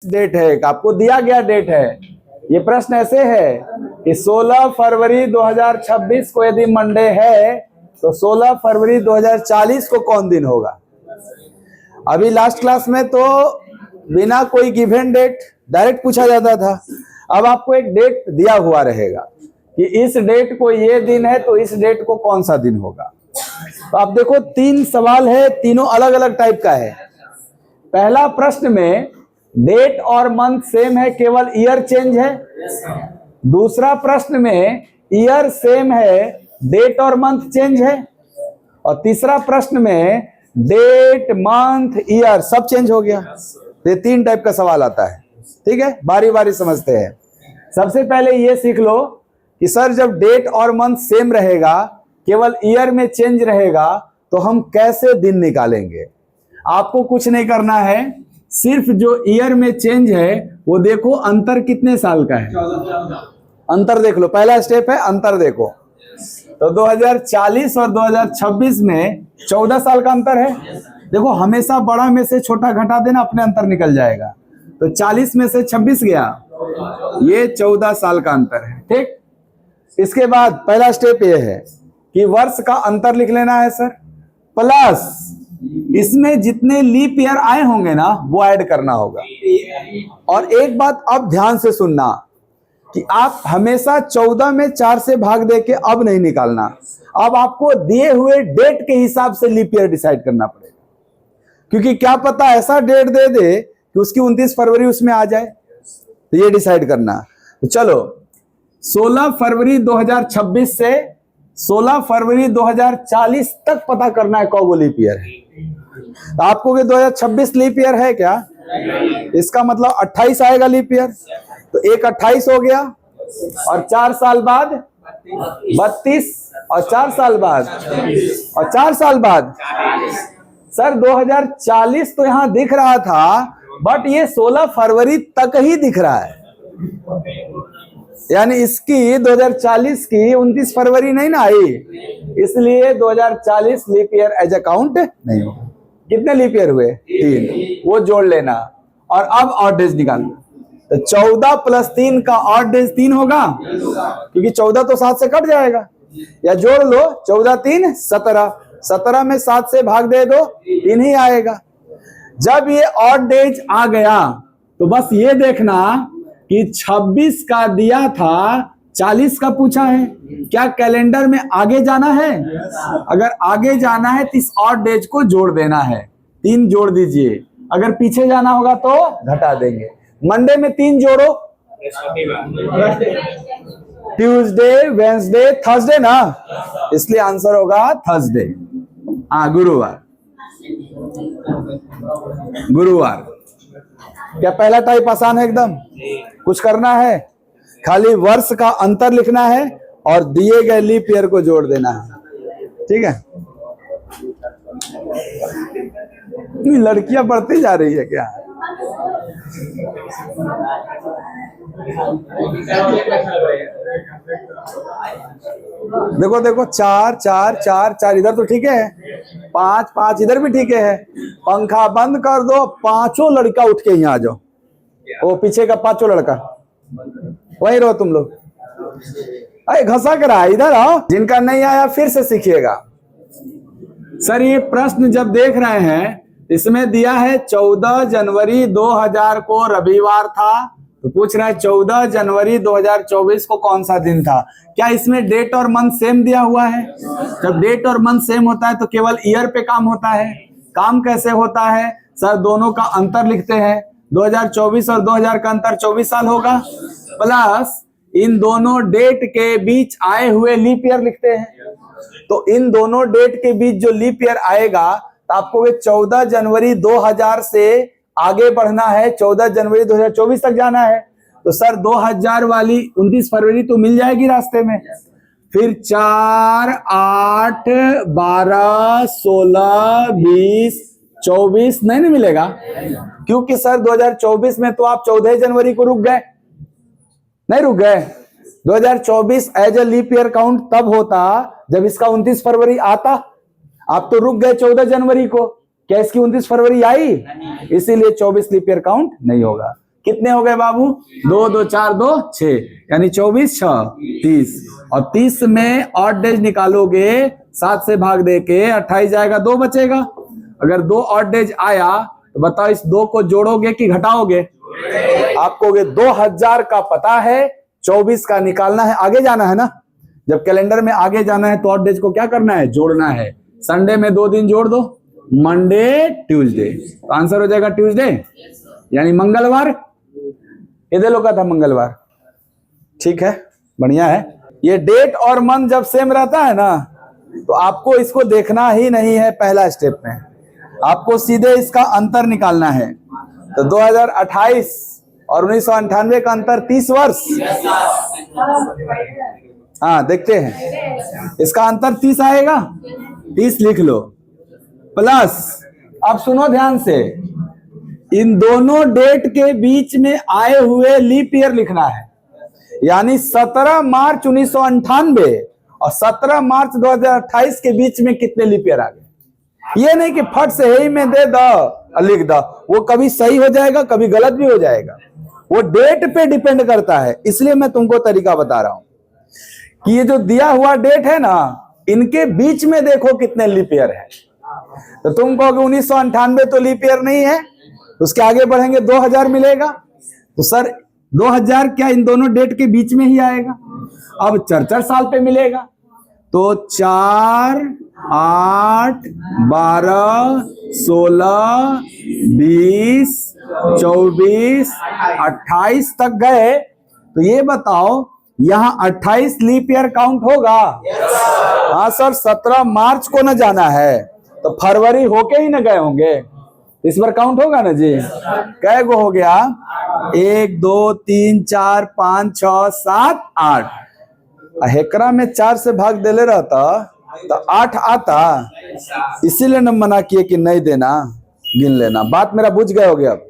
Date है, आपको दिया गया डेट है। ये प्रश्न ऐसे है कि 16 फरवरी 2026 को यदि मंडे है तो 16 फरवरी 2040 को कौन दिन होगा। अभी लास्ट क्लास में तो बिना कोई गिवन डेट डायरेक्ट पूछा जाता था। अब आपको एक डेट दिया हुआ रहेगा कि इस डेट को ये दिन है तो इस डेट को कौन सा दिन होगा। तो आप देखो 3 सवाल है, तीनों अलग अलग टाइप का है। पहला प्रश्न में डेट और मंथ सेम है, केवल ईयर चेंज है। दूसरा प्रश्न में ईयर सेम है, डेट और मंथ चेंज है। और तीसरा प्रश्न में डेट मंथ ईयर सब चेंज हो गया। ये 3 टाइप का सवाल आता है। ठीक है, बारी बारी समझते हैं। सबसे पहले ये सीख लो कि सर जब डेट और मंथ सेम रहेगा, केवल ईयर में चेंज रहेगा, तो हम कैसे दिन निकालेंगे। आपको कुछ नहीं करना है, सिर्फ जो ईयर में चेंज है वो देखो अंतर कितने साल का है। अंतर देख लो, पहला स्टेप है अंतर देखो। तो 2040 और 2026 में 14 साल का अंतर है। देखो हमेशा बड़ा में से छोटा घटा देना, अपने अंतर निकल जाएगा। तो 40 में से 26 गया, ये 14 साल का अंतर है। ठीक, इसके बाद पहला स्टेप ये है कि वर्ष का अंतर लिख लेना है सर, प्लस इसमें जितने लीप ईयर आए होंगे ना वो ऐड करना होगा। और एक बात अब ध्यान से सुनना कि आप हमेशा 14 में 4 से भाग दे के अब नहीं निकालना। अब आपको दिए हुए डेट के हिसाब से लीप ईयर डिसाइड करना पड़ेगा, क्योंकि क्या पता ऐसा डेट दे दे कि उसकी 29 फरवरी उसमें आ जाए। तो ये डिसाइड करना। तो चलो 16 फरवरी 2026 से 16 फरवरी 2040 तक पता करना है कौन लीप ईयर है। तो आपको 2026 लीप ईयर है क्या? इसका मतलब 28 आएगा लीप ईयर। तो एक 28 हो गया, और 4 साल बाद 32, और 4 साल बाद, और 4 साल बाद सर 2040 तो यहां दिख रहा था, बट ये 16 फरवरी तक ही दिख रहा है। यानी इसकी 2040 की 29 फरवरी नहीं ना आई, इसलिए 2040 leap year as a count नहीं होगा। कितने लीप ईयर हुए? 3, वो जोड़ लेना। और अब ऑड डेज निकालना। तो 14 + 3 का ऑड डेज 3 होगा, क्योंकि 14 तो 7 से कट जाएगा। या जोड़ लो, 14 3 17, 17 में 7 से भाग दे दो, 3 ही आएगा। जब ये ऑड डेज आ गया तो बस ये देखना कि 26 का दिया था, 40 का पूछा है, क्या कैलेंडर में आगे जाना है? अगर आगे जाना है तो इस ऑड डेज को जोड़ देना है, 3 जोड़ दीजिए। अगर पीछे जाना होगा तो घटा देंगे। मंडे में 3 जोड़ो, ट्यूसडे, वेंसडे, थर्सडे ना, इसलिए आंसर होगा थर्सडे। हाँ, गुरुवार। गुरुवार। क्या पहला टाइप आसान है एकदम? कुछ करना है, खाली वर्ष का अंतर लिखना है और दिए गए लीप ईयर को जोड़ देना है। ठीक है, लड़कियां बढ़ती जा रही है क्या? देखो देखो, 4 4 4 4 इधर तो ठीक है, 5 5 इधर भी ठीक है। पंखा बंद कर दो, 5 लड़का उठ के यहाँ आ जाओ। वो पीछे का 5 लड़का वहीं रहो तुम लोग। अरे घसा कर आ, इधर आओ। जिनका नहीं आया फिर से सीखिएगा। सर ये प्रश्न जब देख रहे हैं, इसमें दिया है 14 जनवरी 2000 को रविवार था, तो पूछ रहा है 14 जनवरी 2024 को कौन सा दिन था। क्या इसमें डेट और मंथ सेम दिया हुआ है? जब डेट और मंथ सेम होता है तो केवल ईयर पे काम होता है। काम कैसे होता है सर? दोनों का अंतर लिखते हैं। 2024 और 2000 का अंतर 24 साल होगा, प्लस इन दोनों डेट के बीच आए हुए लीप ईयर लिखते हैं। तो इन दोनों डेट के बीच जो लीप ईयर आएगा, तो आपको 14 जनवरी 2000 से आगे बढ़ना है, 14 जनवरी 2024 तक जाना है। तो सर 2000 वाली 29 फरवरी तो मिल जाएगी रास्ते में। फिर 4 8 12 16 20 24 नहीं मिलेगा, क्योंकि सर 2024 में तो आप 14 जनवरी को रुक गए, नहीं रुक गए। 2024 as a leap year count तब होता जब इसका 29 फरवरी आता। आप तो रुक गए 14 जनवरी को, क्या इसकी 29 फरवरी आई? इसीलिए 24 लीप ईयर काउंट नहीं होगा। कितने हो गए बाबू? 2 2 4 2 6, यानी 24 6 30, और 30 में ऑड डेज निकालोगे 7 से भाग दे के 28 जाएगा, 2 बचेगा। अगर 2 ऑड डेज आया तो बताओ इस 2 को जोड़ोगे कि घटाओगे? आपको 2000 का पता है, 24 का निकालना है, आगे जाना है ना। जब कैलेंडर में आगे जाना है तो ऑड डेज को क्या करना है? जोड़ना है। संडे में 2 दिन जोड़ दो, मंडे ट्यूसडे, तो आंसर हो जाएगा ट्यूसडे, यानी मंगलवार। इधर लोग का था मंगलवार। ठीक है, बढ़िया है। ये डेट और मंथ जब सेम रहता है ना तो आपको इसको देखना ही नहीं है। पहला स्टेप में आपको सीधे इसका अंतर निकालना है। तो 2028 और 1998 का अंतर 30 वर्ष। हाँ, देखते हैं, इसका अंतर 30 आएगा, 30 लिख लो। प्लस, अब सुनो ध्यान से, इन दोनों डेट के बीच में आए हुए लीप ईयर लिखना है। यानी 17 मार्च 1998 और 17 मार्च 2028 के बीच में कितने लीप ईयर आ गए। ये नहीं कि फट से ही में दे दो लिख दो, वो कभी सही हो जाएगा, कभी गलत भी हो जाएगा। वो डेट पे डिपेंड करता है। इसलिए मैं तुमको तरीका बता रहा हूं कि ये जो दिया हुआ डेट है ना, इनके बीच में देखो कितने लीप ईयर है। तो तुम कहोगे 1998 तो लीप ईयर नहीं है, उसके आगे बढ़ेंगे 2000 मिलेगा। तो सर 2000 क्या इन दोनों डेट के बीच में ही आएगा? अब 4 साल पे मिलेगा, तो 4 8 12 16 20 24 28 तक गए। तो ये बताओ यहां 28 लीप ईयर काउंट होगा? हाँ सर, 17 मार्च को न जाना है तो फरवरी होके ही न गए होंगे, इस बार काउंट होगा ना जी। कै गो हो गया? 1 2 3 4 5 6 7 8। हेकरा में 4 से भाग देले रहता तो 8 आता, इसीलिए न मना किए कि नहीं देना, गिन लेना। बात मेरा बुझ गए होगे। अब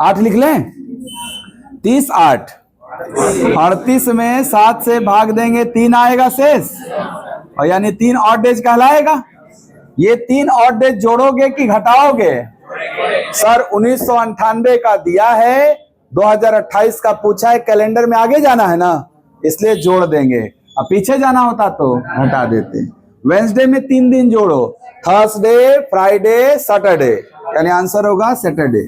8 लिख लें, 30 8, 38 में 7 से भाग देंगे, 3 आएगा शेष, और यानी 3 ऑड डेज कहलाएगा। ये 3 ऑड डेज जोड़ोगे कि घटाओगे? सर 1998 का दिया है, 2028 का पूछा है, कैलेंडर में आगे जाना है ना, इसलिए जोड़ देंगे। अब पीछे जाना होता तो हटा देते। वेंसडे में 3 दिन जोड़ो, थर्सडे फ्राइडे सैटरडे, यानी आंसर होगा सैटरडे।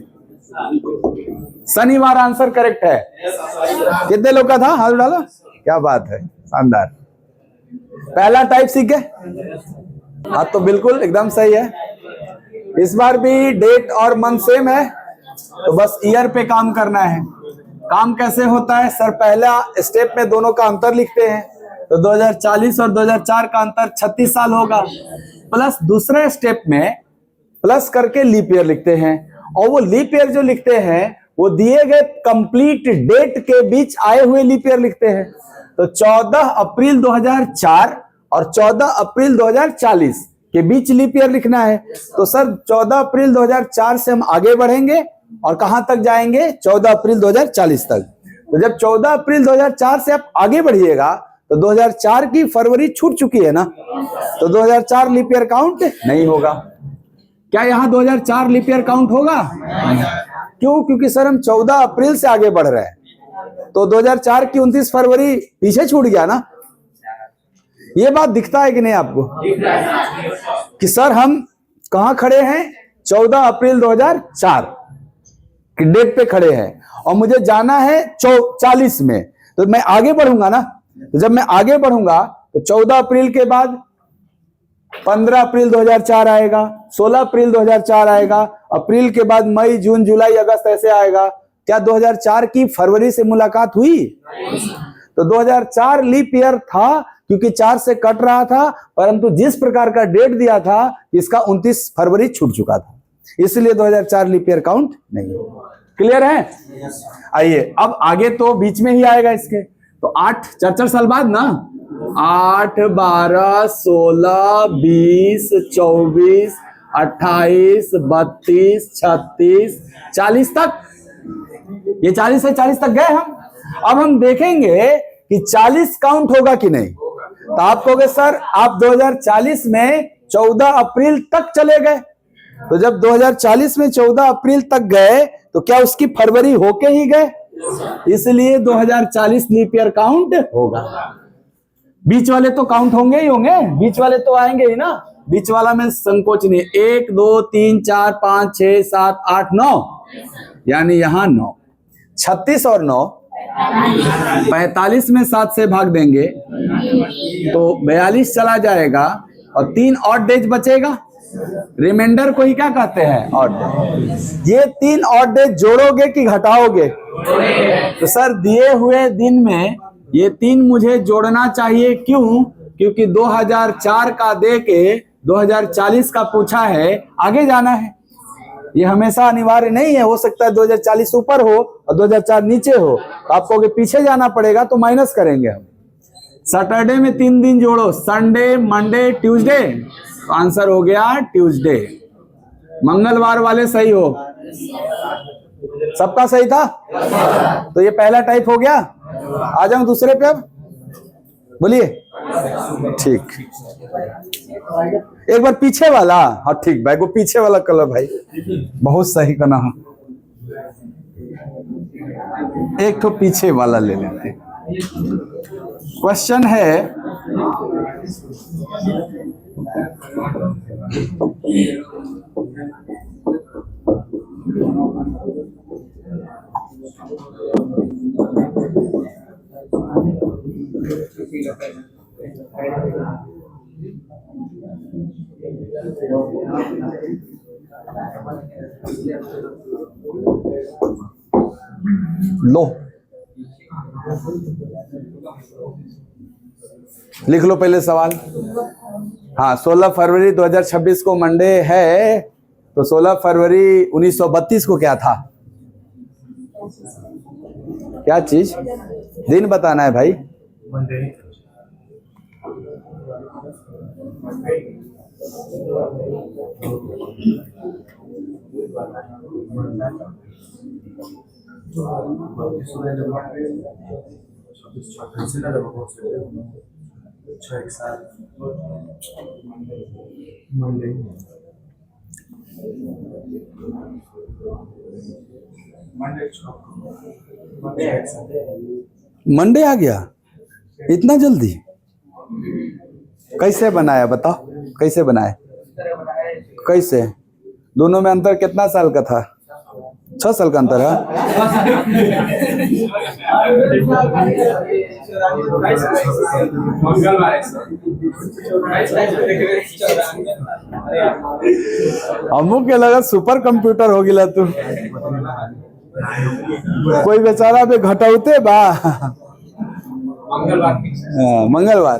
शनिवार आंसर करेक्ट है। कितने लोग का था? हाथ डालो। क्या बात है, शानदार। पहला टाइप सीख गए? हाँ, तो बिल्कुल एकदम सही है। इस बार भी डेट और मंथ सेम है, तो बस ईयर पे काम करना है। काम कैसे होता है सर? पहला स्टेप में दोनों का अंतर लिखते हैं, तो 2040 और 2004 का अंतर 36 साल होगा। प्लस दूसरे स्टेप में प्लस करके लीप ईयर लिखते हैं, और वो लीप ईयर जो लिखते हैं वो दिए गए कंप्लीट डेट के बीच आए हुए लीप ईयर लिखते हैं। तो 14 अप्रैल 2004 और 14 अप्रैल 2040 के बीच लीप ईयर लिखना है। तो सर 14 अप्रैल 2004 से हम आगे बढ़ेंगे और कहां तक जाएंगे? 14 अप्रैल 2040 तक। तो जब 14 अप्रैल 2004 से आप आगे बढ़िएगा तो 2004 की फरवरी छूट चुकी है ना, तो 2004 लीप ईयर काउंट नहीं होगा। क्या यहां 2004 लीप ईयर काउंट होगा? क्यों? क्योंकि सर हम 14 अप्रैल से आगे बढ़ रहे हैं, तो 2004 की 29 फरवरी पीछे छूट गया ना। ये बात दिखता है कि नहीं आपको कि सर हम कहां खड़े हैं? 14 अप्रैल 2004 की डेट पे खड़े हैं और मुझे जाना है 40 में, तो मैं आगे बढ़ूंगा ना। तो जब मैं आगे बढ़ूंगा तो 14 अप्रैल के बाद 15 अप्रैल 2004 आएगा, 16 अप्रैल 2004 आएगा, अप्रैल के बाद मई जून जुलाई अगस्त ऐसे आएगा। क्या 2004 की फरवरी से मुलाकात हुई? तो 2004 लीप ईयर था क्योंकि 4 से कट रहा था, परंतु जिस प्रकार का डेट दिया था इसका 29 फरवरी छूट चुका था, इसलिए 2004 लीप ईयर काउंट नहीं होगा। क्लियर है? आइए अब आगे तो बीच में ही आएगा इसके, तो 8 4 साल बाद ना, 8 12 16 20 24 28 32 36 40 तक। ये 40 से 40 तक गए हम। अब हम देखेंगे कि 40 काउंट होगा कि नहीं। तो आप कहोगे सर आप 2040 में 14 अप्रैल तक चले गए, तो जब 2040 में 14 अप्रैल तक गए तो क्या उसकी फरवरी होके ही गए? इसलिए 2040 लीप ईयर काउंट होगा। बीच वाले तो काउंट होंगे ही होंगे, बीच वाले तो आएंगे ही ना। बीच वाला में संकोच नहीं। 1 2 3 4 5 6 7 8 9, यानी यहां 9। 36 और 9 45 में 7 से भाग देंगे तो 42 चला जाएगा और 3 ऑड डेज बचेगा। रिमाइंडर को ही क्या कहते हैं? Odd days. ये 3 ऑड डेज जोड़ोगे कि घटाओगे? तो सर दिए हुए दिन में ये 3 मुझे जोड़ना चाहिए। क्यों? क्योंकि 2004 का दे के 2040 का पूछा है, आगे जाना है। ये हमेशा अनिवार्य नहीं है, हो सकता है 2040 ऊपर हो और 2004 नीचे हो, तो आपको आगे पीछे जाना पड़ेगा, तो माइनस करेंगे हम। सैटरडे में 3 दिन जोड़ो, संडे मंडे ट्यूसडे, तो आंसर हो गया ट्यूसडे। मंगलवार वाले सही हो, सबका सही था। तो ये पहला टाइप हो गया। आ जाऊं दूसरे पे, अब बोलिए। ठीक, एक बार पीछे वाला। हाँ ठीक भाई, वो पीछे वाला कलर भाई बहुत सही करना। एक तो पीछे वाला ले लेते। क्वेश्चन है, लो लिख लो पहले सवाल। हाँ, 16 फरवरी 2026 को मंडे है, तो 16 फरवरी 1932 को क्या था? क्या चीज? दिन बताना है भाई। मंडे आ गया इतना जल्दी? कैसे बनाया बताओ, कैसे बनाए? कैसे? दोनों में अंतर कितना साल का था? 6 साल का अंतर है। हमको क्या लगा सुपर कंप्यूटर हो गया तू। कोई बेचारा भी घटाउते बा। मंगलवार।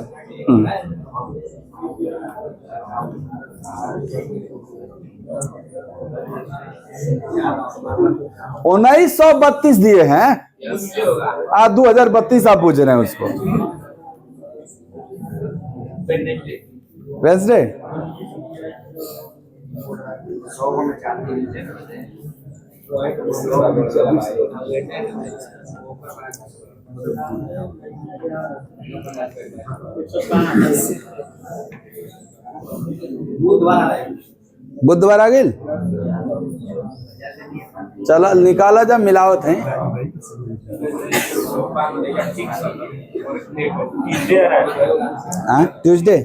1932 दिए हैं। आज 2032 आप पूछ रहे हैं उसको। वेंसडे बुधवार आ गई। चला निकाला जा, मिलावत है। ट्यूसडे,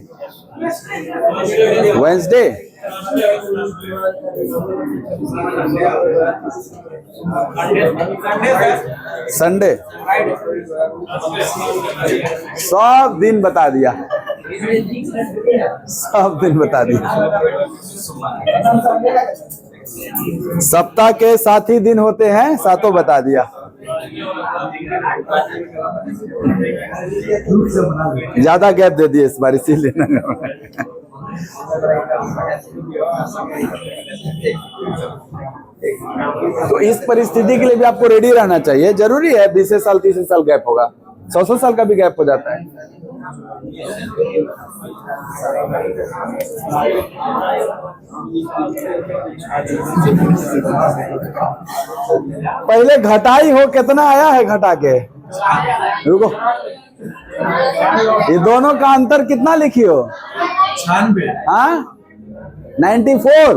वेंसडे, संडे, सब दिन बता दिया, सब दिन बता दिया। सप्ताह के 7 ही दिन होते हैं, 7 बता दिया। ज्यादा गैप दे दिए इस बार, इसीलिए। तो इस परिस्थिति के लिए भी आपको रेडी रहना चाहिए। जरूरी है 20 साल 30 साल गैप होगा, 100 साल का भी गैप हो जाता है। पहले घटाई हो, कितना आया है घटा के? रुको, ये दोनों का अंतर कितना लिखी हो? 96। हाँ, 94।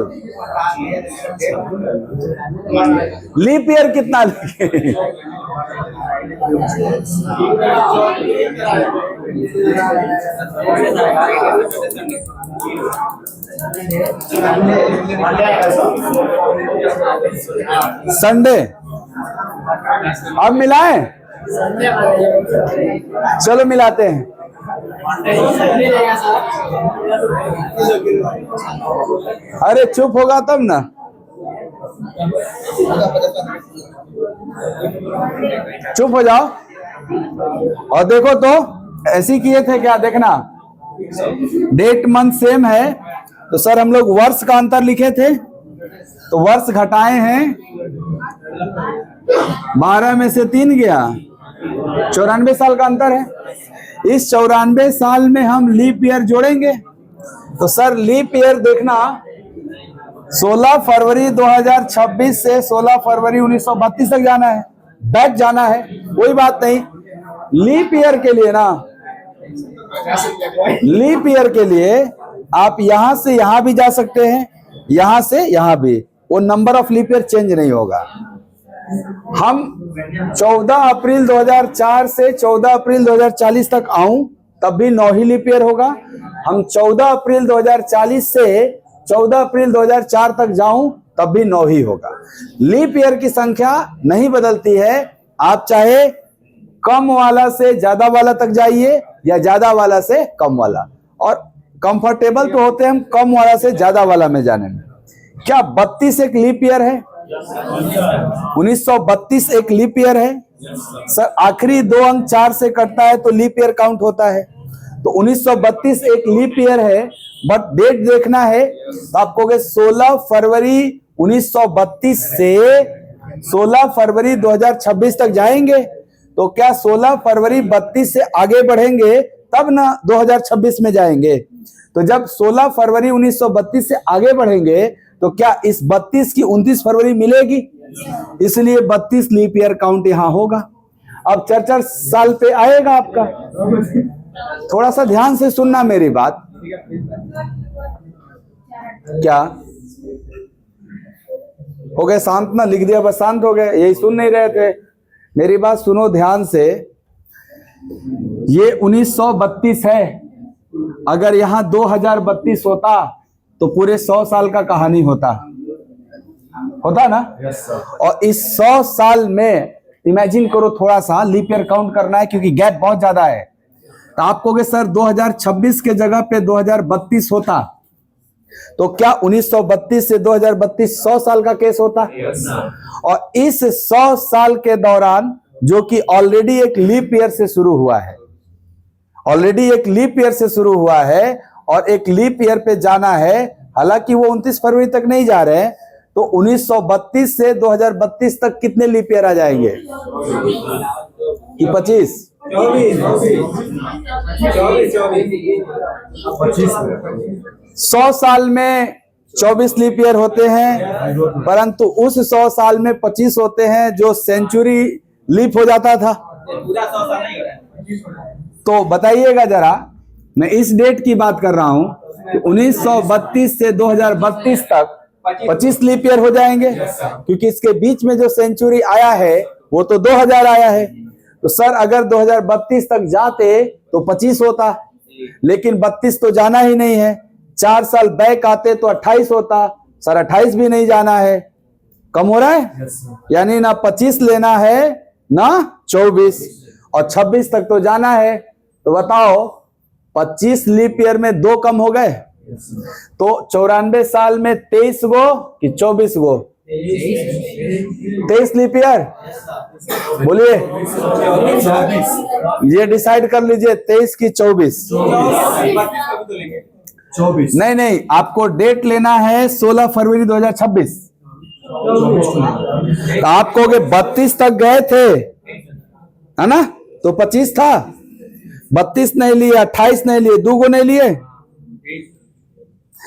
लीप ईयर कितना लिखे? संडे अब मिलाएं, चलो मिलाते हैं। अरे चुप होगा तब ना। चुप हो जाओ और देखो तो ऐसे किए थे क्या? देखना, डेट मंथ सेम है तो सर हम लोग वर्ष का अंतर लिखे थे, तो वर्ष घटाए हैं, 12 में से 3 गया, 94 साल का अंतर है। इस 94 साल में हम लीप ईयर जोड़ेंगे, तो सर लीप ईयर देखना 16 फरवरी 2026 से 16 फरवरी 1932 तक जाना है, बैक जाना है, कोई बात नहीं। लीप ईयर के लिए ना, लीप ईयर के लिए आप यहां से यहां भी जा सकते हैं, यहां से यहां भी, वो number of leap year change नहीं होगा। हम 14 अप्रैल 2004 से 14 अप्रैल 2040 तक आऊं तब भी 9 ही लीप ईयर होगा। हम 14 अप्रैल 2040 से 14 अप्रैल 2004 तक जाऊं तब भी 9 ही होगा। लीप ईयर की संख्या नहीं बदलती है, आप चाहे कम वाला से ज्यादा वाला तक जाइए या ज्यादा वाला से कम वाला, और कंफर्टेबल तो होते हैं हम कम वाला से ज्यादा वाला में जाने में। क्या 32 एक लीप ईयर है? 1932 एक लीप ईयर है सर। आखिरी 2 अंक 4 से कटता है तो लीप ईयर काउंट होता है, तो 1932 एक लीप ईयर है। बट डेट देखना है तो आप कहोगे 16 फरवरी 1932 से 16 फरवरी 2026 तक जाएंगे, तो क्या 16 फरवरी 32 से आगे बढ़ेंगे तब ना 2026 में जाएंगे। तो जब 16 फरवरी 1932 से आगे बढ़ेंगे तो क्या इस 32 की 29 फरवरी मिलेगी, इसलिए 32 लीप ईयर काउंट यहां होगा। अब 4 साल पे आएगा आपका। थोड़ा सा ध्यान से सुनना मेरी बात। क्या हो गए शांत ना? लिख दिया बस शांत हो गए, यही सुन नहीं रहे थे। मेरी बात सुनो ध्यान से। ये 1932 है, अगर यहां 2032 होता तो पूरे 100 साल का कहानी होता ना। और इस 100 साल में इमेजिन करो, थोड़ा सा लीप ईयर काउंट करना है क्योंकि गैप बहुत ज्यादा है। तो आप कहोगे सर 2026 के जगह पे 2032 होता, तो क्या 1932 से 2032 100 साल का केस होता? और इस 100 साल के दौरान जो कि ऑलरेडी एक लीप ईयर से शुरू हुआ है, ऑलरेडी एक लीप ईयर से शुरू हुआ है और एक लीप ईयर पे जाना है, हालांकि वो 29 फरवरी तक नहीं जा रहे हैं, तो 1932 से 2032 तक कितने लीप ईयर आ जाएंगे? कि 25? 100 साल में 24 लीप ईयर होते हैं, परंतु उस 100 साल में 25 होते हैं जो सेंचुरी लीप हो जाता था। तो बताइएगा जरा, मैं इस डेट की बात कर रहा हूं कि 1932 से 2032 तक 25 लीप ईयर हो जाएंगे, क्योंकि इसके बीच में जो सेंचुरी आया है वो तो 2000 आया है। तो सर अगर 2032 तक जाते तो 25 होता, लेकिन 32 तो जाना ही नहीं है। 4 साल बैक आते तो 28 होता, सर 28 भी नहीं जाना है, कम हो रहा है, यानी ना 25 लेना है ना 24, और 26 तक तो जाना है। तो बताओ 25 लीप ईयर में 2 कम हो गए, तो 94 साल में 23 गो कि 24 गो? 23 लीप ईयर बोलिए, ये डिसाइड कर लीजिए 23 की 24? 24 नहीं, आपको डेट लेना है 16 फरवरी 2026। तो आप कहोगे 32 तक गए थे, है ना, तो 25 था, 32 नहीं लिए, 28 नहीं लिए, 2 गो नहीं लिए,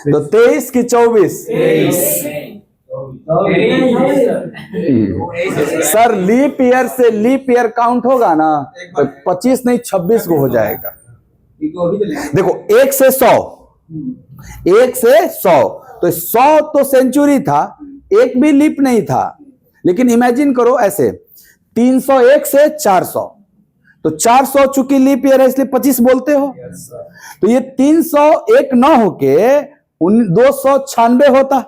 तो 23 की 24? सर लीप ईयर से लीप ईयर काउंट होगा ना, तो 25 नहीं 26 को हो जाएगा। देखो 1 से 100, 1 से 100, तो 100 तो सेंचुरी था, एक भी लीप नहीं था। लेकिन इमेजिन करो ऐसे 301 से 400, तो 400 चूंकि लीप ईयर है इसलिए 25 बोलते हो। तो ये 301 न होके 296 होता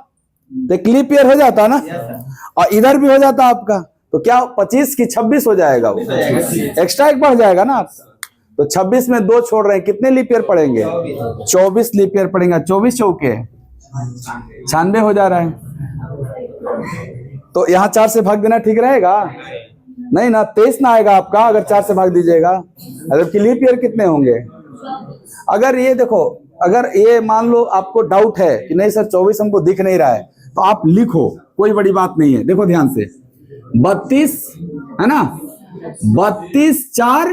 तो एक लीप ईयर हो जाता ना, और इधर भी हो जाता आपका, तो क्या 25 की 26 हो जाएगा, वो एक्स्ट्रा एक बढ़ जाएगा ना आपका। तो 26 में 2 छोड़ रहे हैं, कितने लीप ईयर पड़ेंगे? 24 लीप ईयर पड़ेगा। 24 चौके 96 हो जा रहा है। तो यहाँ 4 से भाग देना ठीक रहेगा? नहीं ना, 23 ना आएगा आपका अगर 4 से भाग दीजिएगा। जबकि लीप ईयर कितने होंगे? अगर ये देखो, अगर ये मान लो आपको डाउट है कि नहीं सर 24 हमको दिख नहीं रहा है, तो आप लिखो, कोई बड़ी बात नहीं है। देखो ध्यान से, 32 है ना, 32 4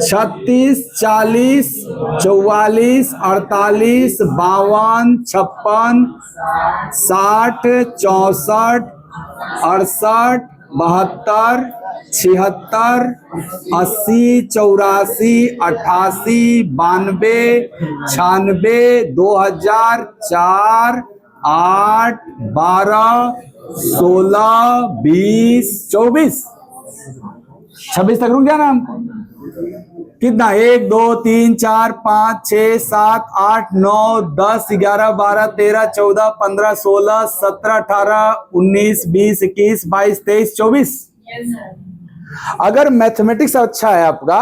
36 40 44 48 52 56 60 64 68 72 76 80 84 88 92 96 2000 4 8 12 16 20 24 26 तक रुक जाना हमको। कितना? 1 2 3 4 5 6 7 8 9 10 11 12 13 14 15 16 17 18 19 20 21 22 23 24। अगर मैथमेटिक्स अच्छा है आपका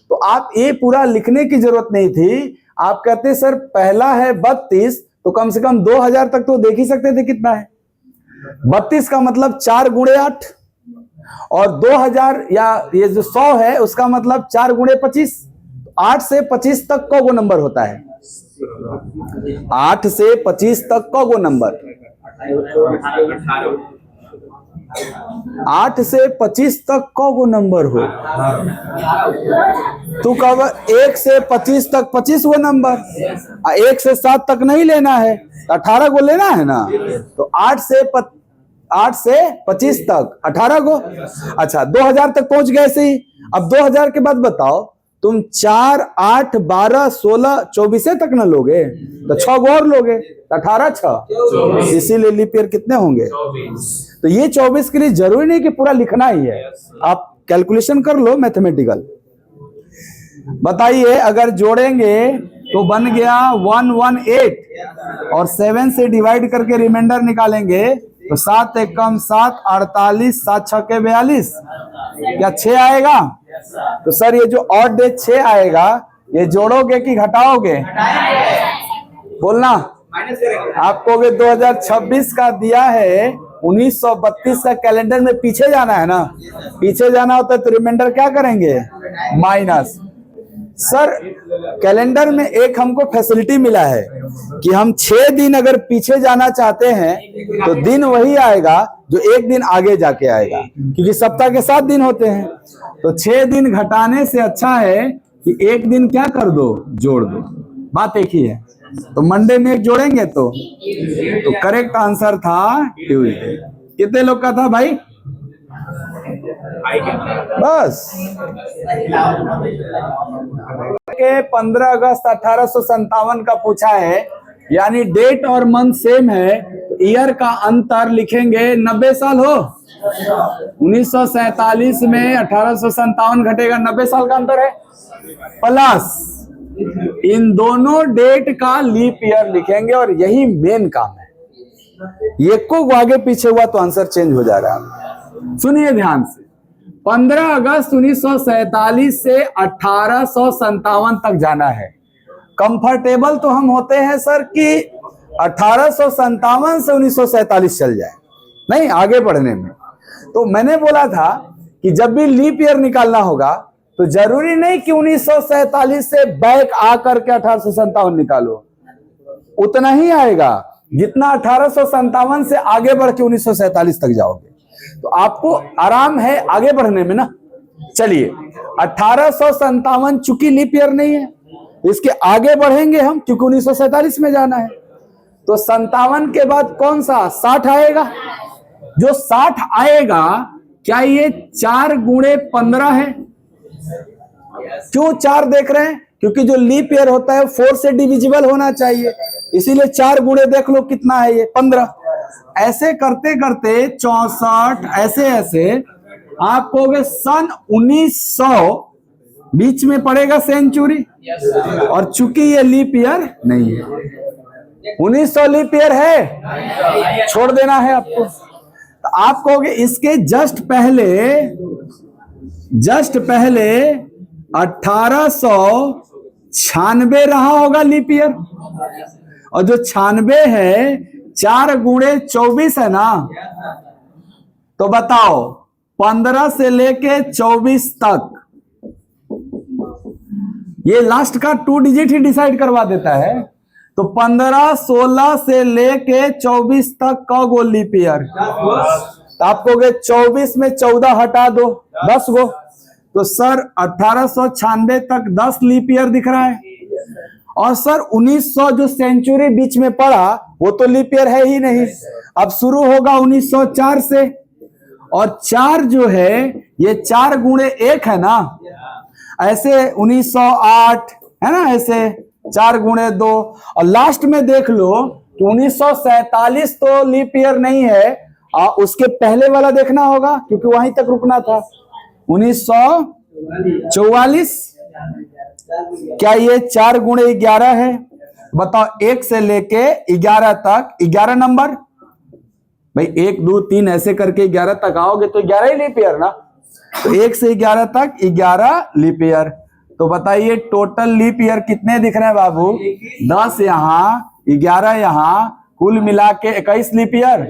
तो आप ये पूरा लिखने की जरूरत नहीं थी। आप कहते सर पहला है 32, तो कम से कम 2000 तक तो देख ही सकते थे कितना है। 32 का मतलब 4 गुणे 8, और 2000 या ये जो 100 है उसका मतलब 4 गुणे 25। 8 से 25 तक का वो नंबर होता है। 8 से 25 तक का वो नंबर, 8 से 25 तक का वो नंबर हो। तू कब 1 से 25 तक 25 वो नंबर, 1 से 7 तक नहीं लेना है, 18 को लेना है ना। तो 8 से 25 तक 18 को। अच्छा 2000 तक पहुंच गए से ही। अब 2000 के बाद बताओ तुम 4 8 12 16 24 तक ना लोगे, तो 6 को और लोगे, 18 6, इसीलिए लीप ईयर कितने होंगे? तो ये 24 के लिए जरूरी नहीं कि पूरा लिखना ही है, आप कैलकुलेशन कर लो मैथमेटिकल। बताइए अगर जोड़ेंगे तो बन गया 118, और 7 से डिवाइड करके रिमाइंडर निकालेंगे तो 7 एकम 7 48 7 6 के 42, क्या 6 आएगा? तो सर ये जो ऑड डे 6 आएगा, ये जोड़ोगे कि घटाओगे? बोलना। आप कहोगे 2026 का दिया है, 1932 का कैलेंडर में पीछे जाना है ना, पीछे जाना होता है तो रिमाइंडर क्या करेंगे? माइनस। सर कैलेंडर में एक हमको फैसिलिटी मिला है कि हम 6 दिन अगर पीछे जाना चाहते हैं तो दिन वही आएगा जो एक दिन आगे जाके आएगा, क्योंकि सप्ताह के 7 दिन होते हैं। तो 6 दिन घटाने से अच्छा है कि एक दिन क्या कर दो, जोड़ दो। बात एक ही है। तो मंडे में एक जोड़ेंगे तो करेक्ट आंसर था ट्यूसडे। कितने लोग का था भाई? बस के 15 अगस्त 1857 का पूछा है, यानी डेट और मंथ सेम है, तो ईयर का अंतर लिखेंगे 90 साल हो। 1947 में 1857 घटेगा, 90 साल का अंतर है, प्लस इन दोनों डेट का लीप ईयर लिखेंगे, और यही मेन काम है। ये को आगे पीछे हुआ तो आंसर चेंज हो जा रहा है। सुनिए ध्यान से, 15 अगस्त 1947 से 1857 तक जाना है। कंफर्टेबल तो हम होते हैं सर कि 1857 से 1947 चल जाए, नहीं आगे बढ़ने में। तो मैंने बोला था कि जब भी लीप ईयर निकालना होगा तो जरूरी नहीं कि 1947 से बैक आकर के 1857 निकालो, उतना ही आएगा जितना 1857 से आगे बढ़ के 1947 तक जाओगे, तो आपको आराम है आगे बढ़ने में ना। चलिए 1857 चूंकि लीप ईयर नहीं है, इसके आगे बढ़ेंगे हम क्योंकि 1947 में जाना है। तो 57 के बाद कौन सा 60 आएगा? जो 60 आएगा, क्या ये 4 गुणे 15 है? क्यों 4 देख रहे हैं? क्योंकि जो लीप ईयर होता है 4 से डिविजिबल होना चाहिए। इसीलिए 4 गुणे देख लो कितना है, ये 15। ऐसे करते करते 64, ऐसे ऐसे आप कहोगे सन 1900 बीच में पड़ेगा सेंचुरी, और चूंकि ये लीप ईयर नहीं है, 1900 लीप ईयर है, छोड़ देना है आपको। तो आप कहोगे इसके जस्ट पहले 1896 रहा होगा लीप ईयर, और जो 96 है 4 गुणे 24 है ना, तो बताओ 15 से लेके 24 तक, ये लास्ट का 2 डिजिट ही डिसाइड करवा देता है। तो 15, 16 से लेके 24 तक का गो लीप ईयर, तो आप कहोगे 24 में 14 हटा दो, 10 गो, तो सर 1896 तक 10 लीप ईयर दिख रहा है। और सर 1900 जो सेंचुरी बीच में पड़ा वो तो लीप ईयर है ही नहीं, अब शुरू होगा 1904 से, और 4 जो है ये 4 गुणे 1 है ना, ऐसे 1908 है ना, ऐसे 4 गुणे 2, और लास्ट में देख लो कि 1947 तो लीप ईयर नहीं है, उसके पहले वाला देखना होगा क्योंकि वहीं तक रुकना था, 1944। क्या ये 4 गुणे 11 है? बताओ 1 से लेके 11 तक 11 नंबर, भाई 1 2 3 ऐसे करके 11 तक आओगे तो 11 ही लीप ईयर ना, तो 1 से 11 तक 11 लीप ईयर। तो बताइए टोटल लीप ईयर कितने दिख रहे हैं बाबू? 10 यहाँ, 11 यहाँ, कुल मिला के 21 लीप ईयर।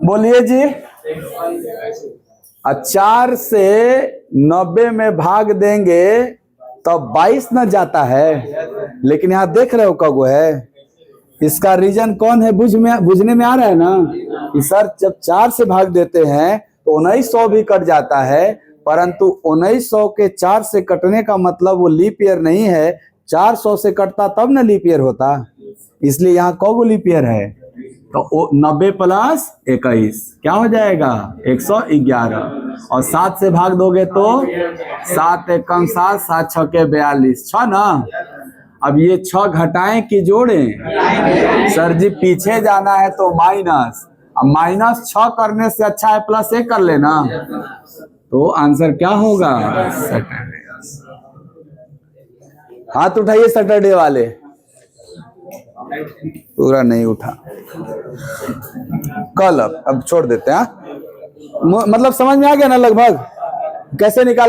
बोलिए जी। 4 से 90 में भाग देंगे तब 22 न जाता है, लेकिन यहाँ देख रहे हो कगो है, इसका रीजन कौन है बुझने में आ रहा है ना कि सर जब 4 से भाग देते हैं तो 1900 भी कट जाता है, परंतु 1900 के 4 से कटने का मतलब वो लीप ईयर नहीं है, 400 से कटता तब ना लीप ईयर होता, इसलिए यहाँ कौगो लीप ईयर है? तो 90 प्लस 21 क्या हो जाएगा? 111, और 7 से भाग दोगे तो 7 एकम 7, 7 छके 42, 6 ना। अब ये 6 घटाएं कि जोड़ें? सर जी पीछे जाना है तो माइनस, अब -6 करने से अच्छा है +1 कर लेना, तो आंसर क्या होगा? सैटरडे। हाथ उठाइए सैटरडे वाले, पूरा नहीं उठा, कल अब छोड़ देते हैं। मतलब समझ में आ गया ना लगभग कैसे निकाल